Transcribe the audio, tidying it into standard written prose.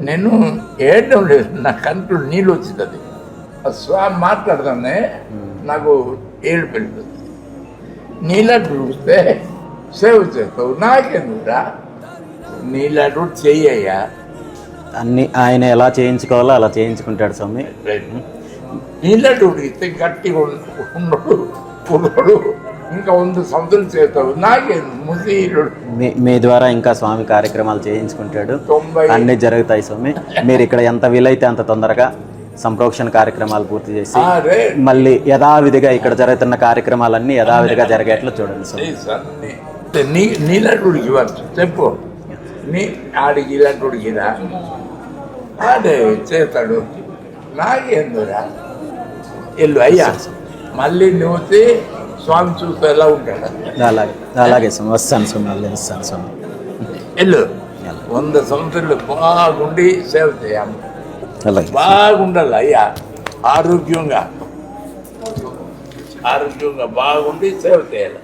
నేను ఏడడం లేదు, నా కంట్లో నీళ్ళు వచ్చింది. ఆ స్వామి మాట్లాడదానే నాకు ఏళ్ళు పెరుగుతుంది. నీళ్ళట్టు చూస్తే సేవ చేస్తావు, నాకెందుకురా? నీళ్ళట్టు చెయ్యయ్యా. అన్ని ఆయన ఎలా చేయించుకోవాలో అలా చేయించుకుంటాడు స్వామి. నీళ్ళట్టు ఉడికితే గట్టిగా ఉండడు, పుల్లడు, ఇంకా 100 సంవత్సరాలు చేస్తావు, నాకెందుకు? ముసీరుడు మీ ద్వారా ఇంకా స్వామి కార్యక్రమాలు చేయించుకుంటాడు, 90 అన్నీ జరుగుతాయి స్వామి. మీరు ఇక్కడ ఎంత వీలైతే అంత తొందరగా సంప్రోక్షణ కార్యక్రమాలు పూర్తి చేసి మళ్ళీ యథావిధిగా ఇక్కడ జరుగుతున్న కార్యక్రమాలన్నీ యథావిధిగా జరిగేట్లు చూడండి స్వామి. నీళ్ళట్టు ఉడికివచ్చు చెప్పు, ఆడికి ఇలాంటి ఉడికిరా, అదే చేస్తాడు, నాకేందురా? వెళ్ళు అయ్యా, మళ్ళీ నువ్వు స్వామి చూస్తే ఎలా ఉంటాడు? అలాగే స్వామి, వస్తాను స్వామి, మళ్ళీ వస్తాను స్వామి. వెళ్ళు, 100 సంవత్సరాలు బాగుండి సేవ చేయాలి, బాగుండాలి అయ్యా, ఆరోగ్యంగా బాగుండి సేవ చేయాలి.